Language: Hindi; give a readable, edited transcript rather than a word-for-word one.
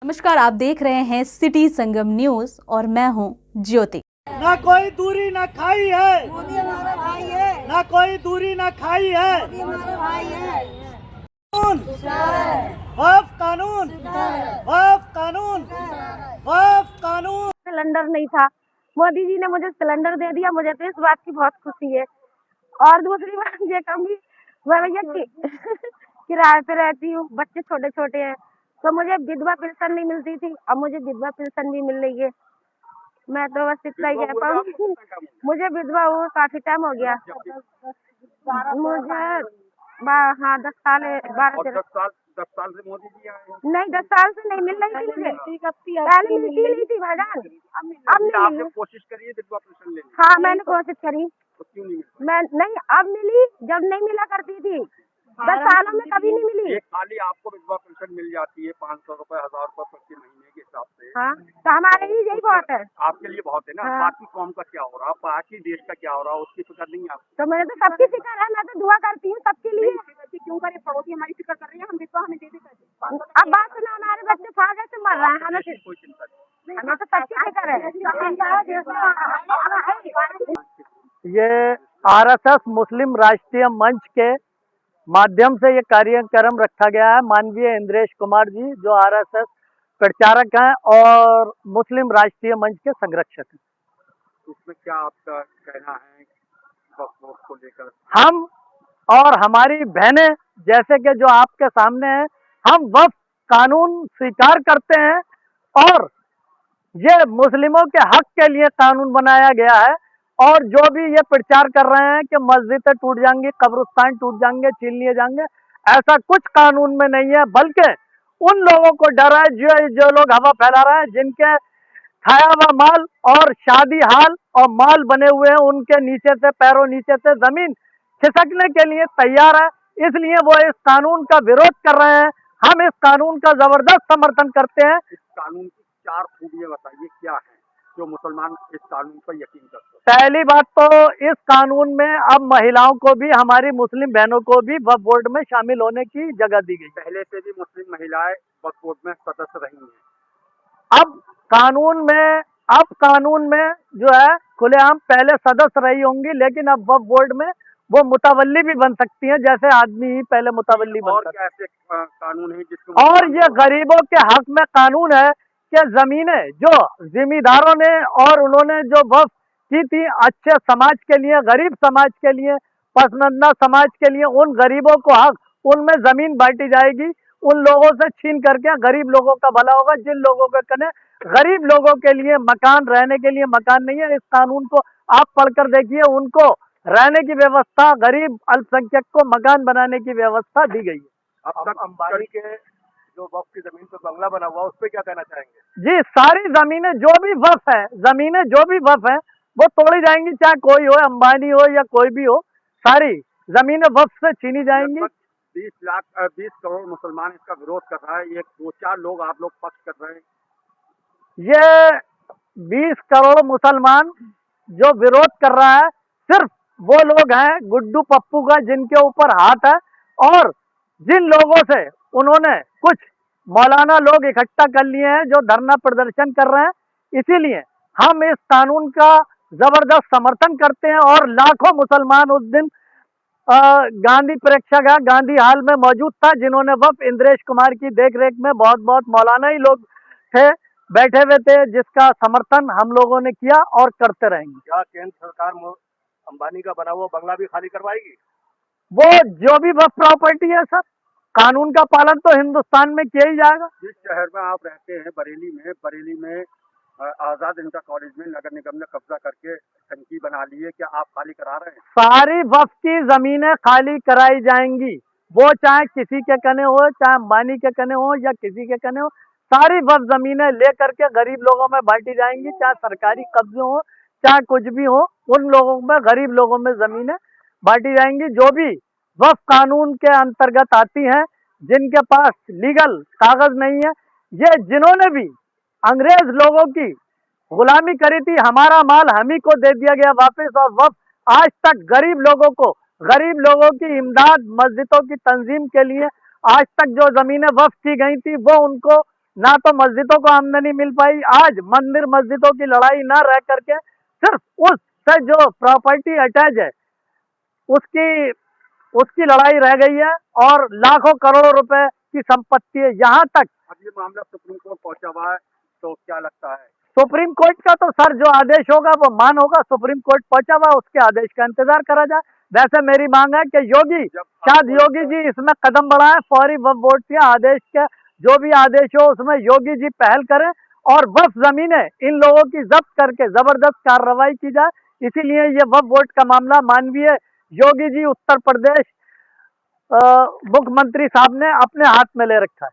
नमस्कार, आप देख रहे हैं सिटी संगम न्यूज और मैं हूं ज्योति। ना कोई दूरी ना खाई है, मोदी हमारा भाई है। ना कोई दूरी ना खाई है। मोदी हमारा भाई है। कानून, वफ कानून, वफ कानून, वफ कानून। सिलेंडर नहीं था, मोदी जी ने मुझे सिलेंडर दे दिया। मुझे तो इस बात की बहुत खुशी है। और दूसरी बात ये कहूँगी, मैं भैया किराए पे रहती हूँ, बच्चे छोटे छोटे हैं, तो मुझे विधवा पेंशन नहीं मिलती थी, अब मुझे विधवा पेंशन भी मिल रही है। मैं तो बस इतना ही कह पाऊंगी। मुझे विधवा हुआ काफी टाइम हो गया। मुझे हाँ 10 साल है, 10 साल से मोदी जी आए हैं। नहीं 10 साल से नहीं मिल रही थी मुझे। पहले मिलती नहीं थी भाईजान, अब मिली। आपने कोशिश करी है विधवा पेंशन लेने की? हाँ मैंने कोशिश करी, तो क्यों नहीं मिली? मैं नहीं, अब मिली, जब नहीं मिला करती थी 10 सालों में कभी नहीं मिली। एक खाली आपको विधवा पेंशन मिल जाती है 500 रुपए 1000 रुपए प्रति महीने के हिसाब से। हाँ तो हमारे लिए यही बहुत है। आपके लिए बहुत है ना। हाँ। बाकी कौम का क्या हो रहा, बाकी देश का क्या हो रहा, उसकी फिक्र नहीं है आपको? तो मैंने तो सबकी फिक्र है, मैं तो दुआ करती हूँ सबके लिए। क्यों करे, पड़ोसी हमारी फिक्र कर रही है, हम विधवा हमें दे दे कर। अब बात सुनो, हमारे बच्चे फागे से मर रहे हैं, हमें कोई चिंता नहीं। हमें तो सबकी फिक्र है। ये आरएसएस मुस्लिम राष्ट्रीय मंच के माध्यम से ये कार्यक्रम रखा गया है। माननीय इंद्रेश कुमार जी जो आरएसएस प्रचारक हैं और मुस्लिम राष्ट्रीय मंच के संरक्षक हैं। उसमें क्या आपका कहना है वक्फ को लेकर? हम और हमारी बहनें जैसे कि जो आपके सामने हैं, हम वक्फ कानून स्वीकार करते हैं और ये मुस्लिमों के हक के लिए कानून बनाया गया है। और जो भी ये प्रचार कर रहे हैं कि मस्जिदें टूट जाएंगी, कब्रिस्तान टूट जाएंगे, छीन लिए जाएंगे, ऐसा कुछ कानून में नहीं है। बल्कि उन लोगों को डर है जो लोग हवा फैला रहे हैं, जिनके खाया हुआ माल और शादी हाल और माल बने हुए हैं, उनके नीचे से, पैरों नीचे से जमीन खिसकने के लिए तैयार है। इसलिए वो इस कानून का विरोध कर रहे हैं। हम इस कानून का जबरदस्त समर्थन करते हैं। इस कानून की 4 खूबियां बताइए क्या है जो मुसलमान इस कानून पर यकीन करते हैं? पहली बात तो इस कानून में अब महिलाओं को भी, हमारी मुस्लिम बहनों को भी वक्फ बोर्ड में शामिल होने की जगह दी गई। पहले से भी मुस्लिम महिलाएं वक्फ बोर्ड में सदस्य रही हैं। अब कानून में जो है खुलेआम पहले सदस्य रही होंगी, लेकिन अब वक्फ बोर्ड में वो मुतवल्ली भी बन सकती हैं, जैसे आदमी ही पहले मुतवल्ली और बनता क्या ऐसे कानून है जिसको? और ये गरीबों के हक में कानून है कि जमीनें जो जिम्मेदारों ने और उन्होंने जो वक्फ की थी अच्छे समाज के लिए, गरीब समाज के लिए, पसमानदा समाज के लिए, उन गरीबों को हक, उनमें जमीन बांटी जाएगी। उन लोगों से छीन करके गरीब लोगों का भला होगा। जिन लोगों के कने गरीब लोगों के लिए मकान, रहने के लिए मकान नहीं है, इस कानून को आप पढ़कर देखिए, उनको रहने की व्यवस्था, गरीब अल्पसंख्यक को मकान बनाने की व्यवस्था दी गई है। अब तक अंबानी के जो वक्फ की जमीन पर बंगला बना हुआ, उस पर क्या कहना चाहेंगे? जी, सारी जमीनें जो भी वक्फ है, जमीनें जो भी वक्फ है वो तोड़ी जाएंगी, चाहे कोई हो, अंबानी हो या कोई भी हो, सारी जमीनें वक्फ से छीनी जाएंगी। 20 करोड़ मुसलमान इसका विरोध कर रहा है, ये 2-4 लोग आप लोग पक्ष कर रहे हैं। ये 20 करोड़ मुसलमान जो विरोध कर रहा है, सिर्फ वो लोग हैं गुड्डू पप्पू का, जिनके ऊपर हाथ है, और जिन लोगों से उन्होंने कुछ मौलाना लोग इकट्ठा कर लिए हैं जो धरना प्रदर्शन कर रहे हैं। इसीलिए हम इस कानून का जबरदस्त समर्थन करते हैं। और लाखों मुसलमान उस दिन गांधी प्रेक्षागृह, गांधी हाल में मौजूद था, जिन्होंने वक्फ इंद्रेश कुमार की देखरेख में बहुत मौलाना ही लोग थे, बैठे हुए थे, जिसका समर्थन हम लोगों ने किया और करते रहेंगे। क्या केंद्र सरकार अंबानी का बना हुआ बंगला भी खाली करवाएगी? वो जो भी वक्फ प्रॉपर्टी है सर, कानून का पालन तो हिंदुस्तान में किया ही जाएगा। जिस शहर में आप रहते हैं, बरेली में आजाद इंटर कॉलेज में नगर निगम ने कब्जा करके टंकी बना ली है, क्या आप खाली करा रहे हैं? सारी वक्फ की जमीनें खाली कराई जाएंगी, वो चाहे किसी के कने हो, चाहे अंबानी के कने हो या किसी के कने हो, सारी वक्फ जमीनें लेकर के गरीब लोगों में बांटी जाएंगी। चाहे सरकारी कब्जे हो, चाहे कुछ भी हो, उन लोगों में, गरीब लोगों में जमीनें बांटी जाएंगी। जो भी वक्फ कानून के अंतर्गत आती हैं, जिनके पास लीगल कागज नहीं है, ये जिन्होंने भी अंग्रेज लोगों की गुलामी करी थी, हमारा माल हम ही को दे दिया गया वापस, और वक्फ आज तक गरीब लोगों की इमदाद, मस्जिदों की तंजीम के लिए आज तक जो जमीनें वक्फ की गई थी, वो उनको ना तो मस्जिदों को आमदनी मिल पाई। आज मंदिर मस्जिदों की लड़ाई ना रह करके सिर्फ उससे जो प्रॉपर्टी अटैच है उसकी उसकी लड़ाई रह गई है, और लाखों करोड़ों रुपए की संपत्ति है। यहाँ तक अब ये मामला सुप्रीम कोर्ट पहुंचा हुआ है, तो क्या लगता है? सुप्रीम कोर्ट का तो सर जो आदेश होगा वो मान होगा। सुप्रीम कोर्ट पहुंचा हुआ, उसके आदेश का इंतजार करा जाए। वैसे मेरी मांग है कि योगी, शायद योगी जी इसमें कदम बढ़ाएं, फौरी वक्फ बोर्ड के आदेश के जो भी आदेश हो उसमें योगी जी पहल करें और वक्फ जमीनें इन लोगों की जब्त करके जबरदस्त कार्रवाई की जाए। इसीलिए ये वक्फ बोर्ड का मामला माननीय योगी जी उत्तर प्रदेश मुख्यमंत्री साहब ने अपने हाथ में ले रखा है।